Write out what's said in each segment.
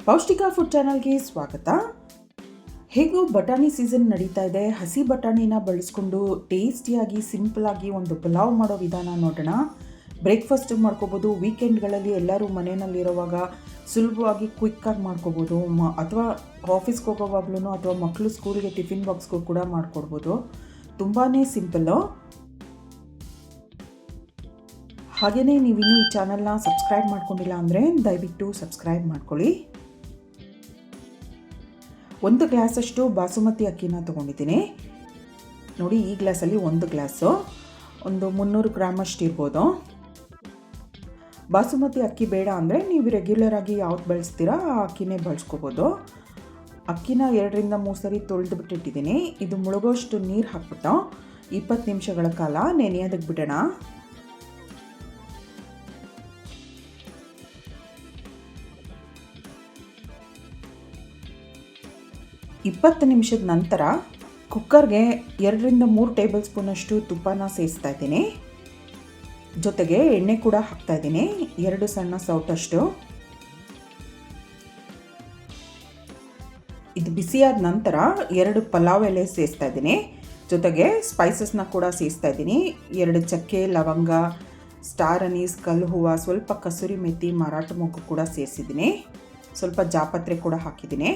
ಪೌಷ್ಟಿಕ ಫುಡ್ ಚಾನಲ್ಗೆ ಸ್ವಾಗತ. ಹೇಗೂ ಬಟಾಣಿ ಸೀಸನ್ ನಡೀತಾ ಇದೆ. ಹಸಿ ಬಟಾಣಿನ ಬಳಸ್ಕೊಂಡು ಟೇಸ್ಟಿಯಾಗಿ ಸಿಂಪಲಾಗಿ ಒಂದು ಪಲಾವ್ ಮಾಡೋ ವಿಧಾನ ನೋಡೋಣ. ಬ್ರೇಕ್ಫಾಸ್ಟ್ ಮಾಡ್ಕೋಬೋದು, ವೀಕೆಂಡ್ಗಳಲ್ಲಿ ಎಲ್ಲರೂ ಮನೆಯಲ್ಲಿರುವಾಗ ಸುಲಭವಾಗಿ ಕ್ವಿಕ್ಕಾಗಿ ಮಾಡ್ಕೋಬೋದು, ಅಥವಾ ಆಫೀಸ್ಗೆ ಹೋಗೋವಾಗ್ಲೂ ಅಥವಾ ಮಕ್ಕಳು ಸ್ಕೂಲ್ಗೆ ಟಿಫಿನ್ ಬಾಕ್ಸ್ಗೂ ಕೂಡ ಮಾಡಿಕೊಡ್ಬೋದು. ತುಂಬಾ ಸಿಂಪಲ್ಲು. ಹಾಗೆಯೇ ನೀವಿನ್ನೂ ಈ ಚಾನಲ್ನ ಸಬ್ಸ್ಕ್ರೈಬ್ ಮಾಡ್ಕೊಂಡಿಲ್ಲ ಅಂದರೆ ದಯವಿಟ್ಟು ಸಬ್ಸ್ಕ್ರೈಬ್ ಮಾಡ್ಕೊಳ್ಳಿ. 1 ಗ್ಲಾಸಷ್ಟು ಬಾಸುಮತಿ ಅಕ್ಕಿನ ತೊಗೊಂಡಿದ್ದೀನಿ. ನೋಡಿ, ಈ ಗ್ಲಾಸಲ್ಲಿ 1 ಗ್ಲಾಸು, ಒಂದು 300 ಗ್ರಾಮಷ್ಟು ಇರ್ಬೋದು. ಬಾಸುಮತಿ ಅಕ್ಕಿ ಬೇಡ ಅಂದರೆ ನೀವು ರೆಗ್ಯುಲರಾಗಿ ಯಾವ್ದು ಬಳಸ್ತೀರಾ ಆ ಅಕ್ಕಿನೇ ಬಳಸ್ಕೋಬೋದು. ಅಕ್ಕಿನ 2ರಿಂದ 3 ಸರಿ ತೊಳೆದು ಬಿಟ್ಟಿಟ್ಟಿದ್ದೀನಿ. ಇದು ಮುಳುಗೋಷ್ಟು ನೀರು ಹಾಕ್ಬಿಟ್ಟು 20 ನಿಮಿಷಗಳ ಕಾಲ ನೆನೆಯೋದಕ್ಕೆ ಬಿಡೋಣ. ಇಪ್ಪತ್ತು ನಿಮಿಷದ ನಂತರ ಕುಕ್ಕರ್ಗೆ 2ರಿಂದ 3 ಟೇಬಲ್ ಸ್ಪೂನಷ್ಟು ತುಪ್ಪನ ಸೇರಿಸ್ತಾ ಇದ್ದೀನಿ. ಜೊತೆಗೆ ಎಣ್ಣೆ ಕೂಡ ಹಾಕ್ತಾ ಇದ್ದೀನಿ, 2 ಸಣ್ಣ ಸೌಟಷ್ಟು. ಇದು ಬಿಸಿಯಾದ ನಂತರ 2 ಪಲಾವ್ ಎಲೆ ಸೇರಿಸ್ತಾ ಇದ್ದೀನಿ. ಜೊತೆಗೆ ಸ್ಪೈಸಸ್ನ ಕೂಡ ಸೇರಿಸ್ತಾ ಇದ್ದೀನಿ. 2 ಚಕ್ಕೆ, ಲವಂಗ, ಸ್ಟಾರ್ ಅನೀಸ್, ಕಲ್ಲು ಹೂವು, ಸ್ವಲ್ಪ ಕಸೂರಿ ಮೆಥಿ, ಮರಾಠ ಮೊಗ್ಗು ಕೂಡ ಸೇರಿಸಿದ್ದೀನಿ. ಸ್ವಲ್ಪ ಜಾಪತ್ರೆ ಕೂಡ ಹಾಕಿದ್ದೀನಿ.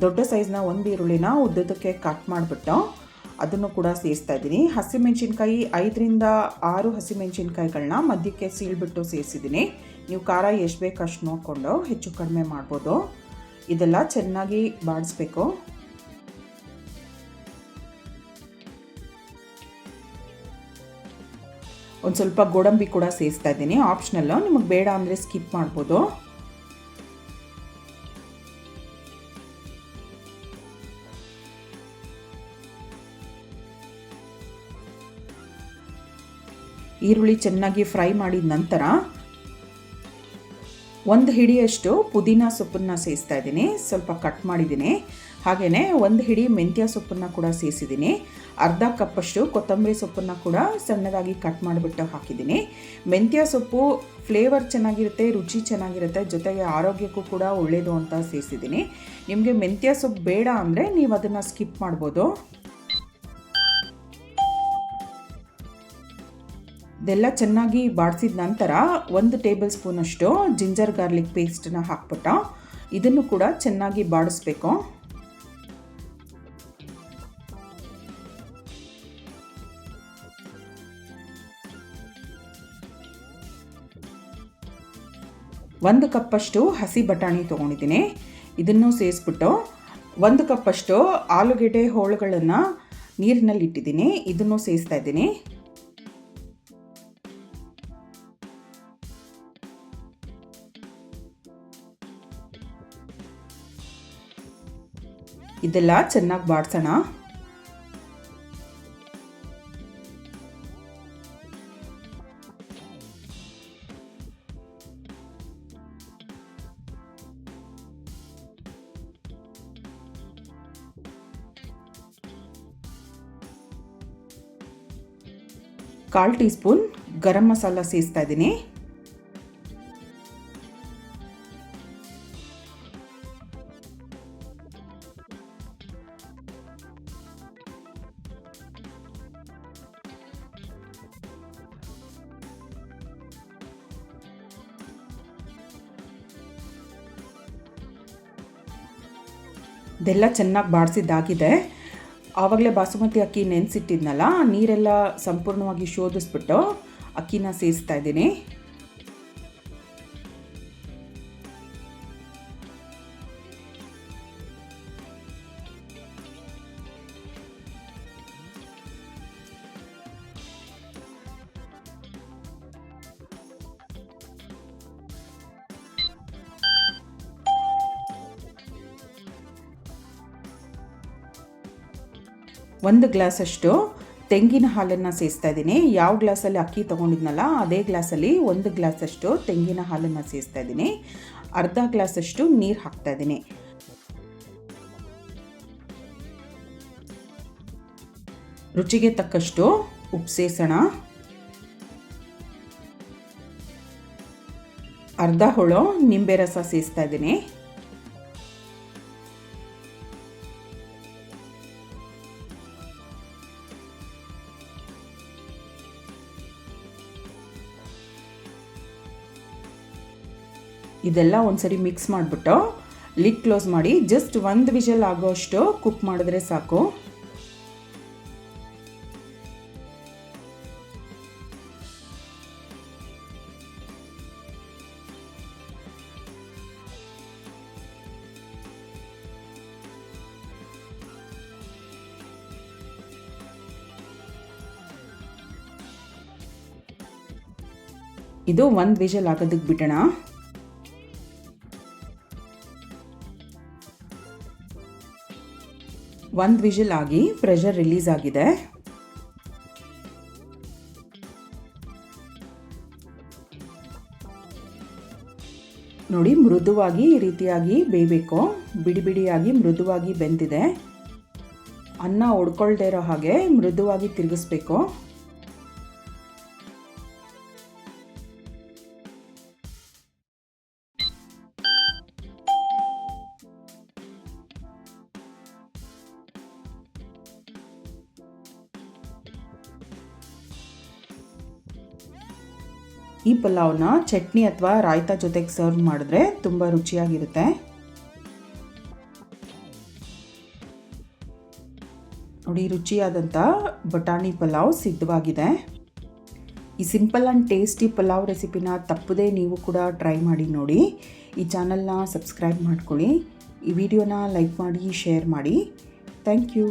ದೊಡ್ಡ ಸೈಜ್ನ 1 ಈರುಳ್ಳಿನ ಉದ್ದಕ್ಕೆ ಕಟ್ ಮಾಡಿಬಿಟ್ಟು ಅದನ್ನು ಕೂಡ ಸೇರಿಸ್ತಾ ಇದ್ದೀನಿ. ಹಸಿಮೆಣಸಿನ್ಕಾಯಿ 5ರಿಂದ 6 ಹಸಿಮೆಣಸಿನ್ಕಾಯಿಗಳನ್ನ ಮಧ್ಯಕ್ಕೆ ಸೀಳ್ಬಿಟ್ಟು ಸೇರಿಸಿದ್ದೀನಿ. ನೀವು ಖಾರ ಎಷ್ಟು ಬೇಕು ಅಷ್ಟು ನೋಡಿಕೊಂಡು ಹೆಚ್ಚು ಕಡಿಮೆ ಮಾಡ್ಬೋದು. ಇದೆಲ್ಲ ಚೆನ್ನಾಗಿ ಬಾಡಿಸ್ಬೇಕು. ಒಂದು ಸ್ವಲ್ಪ ಗೋಡಂಬಿ ಕೂಡ ಸೇರಿಸ್ತಾ ಇದ್ದೀನಿ, ಆಪ್ಷನಲ್ಲು, ನಿಮಗೆ ಬೇಡ ಅಂದರೆ ಸ್ಕಿಪ್ ಮಾಡ್ಬೋದು. ಈರುಳ್ಳಿ ಚೆನ್ನಾಗಿ ಫ್ರೈ ಮಾಡಿದ ನಂತರ 1 ಹಿಡಿಯಷ್ಟು ಪುದೀನ ಸೊಪ್ಪನ್ನು ಸೇರಿಸ್ತಾ ಇದ್ದೀನಿ, ಸ್ವಲ್ಪ ಕಟ್ ಮಾಡಿದ್ದೀನಿ. ಹಾಗೆಯೇ 1 ಹಿಡಿ ಮೆಂತ್ಯ ಸೊಪ್ಪನ್ನು ಕೂಡ ಸೇರಿಸಿದ್ದೀನಿ. ಅರ್ಧ ಕಪ್ಪಷ್ಟು ಕೊತ್ತಂಬರಿ ಸೊಪ್ಪನ್ನು ಕೂಡ ಸಣ್ಣದಾಗಿ ಕಟ್ ಮಾಡಿಬಿಟ್ಟು ಹಾಕಿದ್ದೀನಿ. ಮೆಂತ್ಯ ಸೊಪ್ಪು ಫ್ಲೇವರ್ ಚೆನ್ನಾಗಿರುತ್ತೆ, ರುಚಿ ಚೆನ್ನಾಗಿರುತ್ತೆ, ಜೊತೆಗೆ ಆರೋಗ್ಯಕ್ಕೂ ಕೂಡ ಒಳ್ಳೆಯದು ಅಂತ ಸೇರಿಸಿದ್ದೀನಿ. ನಿಮಗೆ ಮೆಂತ್ಯ ಸೊಪ್ಪು ಬೇಡ ಅಂದರೆ ನೀವು ಅದನ್ನು ಸ್ಕಿಪ್ ಮಾಡ್ಬೋದು. ಇದೆಲ್ಲ ಚೆನ್ನಾಗಿ ಬಾಡಿಸಿದ ನಂತರ 1 ಟೇಬಲ್ ಸ್ಪೂನಷ್ಟು ಜಿಂಜರ್ ಗಾರ್ಲಿಕ್ ಪೇಸ್ಟನ್ನ ಹಾಕ್ಬಿಟ್ಟು ಇದನ್ನು ಕೂಡ ಚೆನ್ನಾಗಿ ಬಾಡಿಸ್ಬೇಕು. ಒಂದು ಕಪ್ಪಷ್ಟು ಹಸಿ ಬಟಾಣಿ ತೊಗೊಂಡಿದ್ದೀನಿ. ಇದನ್ನು ಸೇರಿಸ್ಬಿಟ್ಟು 1 ಕಪ್ಪಷ್ಟು ಆಲೂಗೆಡ್ಡೆ ಹೋಳುಗಳನ್ನು ನೀರಿನಲ್ಲಿ ಇಟ್ಟಿದ್ದೀನಿ. ಇದನ್ನು ಸೇರಿಸ್ತಾ ಇದ್ದೀನಿ. ಇದೆಲ್ಲ ಚೆನ್ನಾಗಿ ಬಾಡಿಸೋಣ. ಕಾಲು ಟೀ ಸ್ಪೂನ್ ಗರಂ ಮಸಾಲ ಸೇರಿಸ್ತಾ ಇದ್ದೀನಿ. ಇದೆಲ್ಲ ಚೆನ್ನಾಗಿ ಬಾಡಿಸಿದ್ದಾಗಿದೆ. ಆವಾಗಲೇ ಬಾಸುಮತಿ ಅಕ್ಕಿ ನೆನೆಸಿಟ್ಟಿದ್ನಲ್ಲ, ನೀರೆಲ್ಲ ಸಂಪೂರ್ಣವಾಗಿ ಶೋಧಿಸ್ಬಿಟ್ಟು ಅಕ್ಕಿನ ಸೇರಿಸ್ತಾ ಇದ್ದೀನಿ. ಒಂದು ಗ್ಲಾಸಷ್ಟು ತೆಂಗಿನ ಹಾಲನ್ನು ಸೇರಿಸ್ತಾ ಇದ್ದೀನಿ. ಯಾವ ಗ್ಲಾಸಲ್ಲಿ ಅಕ್ಕಿ ತೊಗೊಂಡಿದ್ನಲ್ಲ ಅದೇ ಗ್ಲಾಸಲ್ಲಿ 1 ಗ್ಲಾಸಷ್ಟು ತೆಂಗಿನ ಹಾಲನ್ನು ಸೇರಿಸ್ತಾ ಇದ್ದೀನಿ. ಅರ್ಧ ಗ್ಲಾಸಷ್ಟು ನೀರು ಹಾಕ್ತಾ ಇದ್ದೀನಿ. ರುಚಿಗೆ ತಕ್ಕಷ್ಟು ಉಪ್ಪು ಸೇರಿಸೋಣ. ಅರ್ಧ ಹೋಳು ನಿಂಬೆ ರಸ ಸೇರಿಸ್ತಾ ಇದ್ದೀನಿ. ಇದೆಲ್ಲ ಒಂದ್ಸರಿ ಮಿಕ್ಸ್ ಮಾಡಿಬಿಟ್ಟು ಲಿಡ್ ಕ್ಲೋಸ್ ಮಾಡಿ ಜಸ್ಟ್ 1 ವಿಷಲ್ ಆಗೋಷ್ಟು ಕುಕ್ ಮಾಡಿದ್ರೆ ಸಾಕು. ಇದು 1 ವಿಷಲ್ ಆಗೋದಕ್ಕೆ ಬಿಡೋಣ. ಒಂದು ವಿಷಲ್ ಆಗಿ ಪ್ರೆಷರ್ ರಿಲೀಸ್ ಆಗಿದೆ. ನೋಡಿ, ಮೃದುವಾಗಿ ಈ ರೀತಿಯಾಗಿ ಬೇಯಬೇಕು. ಬಿಡಿ ಬಿಡಿಯಾಗಿ ಮೃದುವಾಗಿ ಬೆಂದಿದೆ. ಅನ್ನ ಒಡ್ಕೊಳ್ದೇ ಇರೋ ಹಾಗೆ ಮೃದುವಾಗಿ ತಿರುಗಿಸ್ಬೇಕು. ಈ ಪಲಾವ್ನ ಚಟ್ನಿ ಅಥವಾ ರಾಯ್ತಾ ಜೊತೆಗೆ ಸರ್ವ್ ಮಾಡಿದ್ರೆ ತುಂಬ ರುಚಿಯಾಗಿರುತ್ತೆ. ನೋಡಿ, ರುಚಿಯಾದಂಥ ಬಟಾಣಿ ಪಲಾವ್ ಸಿದ್ಧವಾಗಿದೆ. ಈ ಸಿಂಪಲ್ ಆ್ಯಂಡ್ ಟೇಸ್ಟಿ ಪಲಾವ್ ರೆಸಿಪಿನ ತಪ್ಪದೇ ನೀವು ಕೂಡ ಟ್ರೈ ಮಾಡಿ ನೋಡಿ. ಈ ಚಾನಲ್ನ ಸಬ್ಸ್ಕ್ರೈಬ್ ಮಾಡ್ಕೊಳ್ಳಿ. ಈ ವಿಡಿಯೋನ ಲೈಕ್ ಮಾಡಿ, ಶೇರ್ ಮಾಡಿ. Thank you.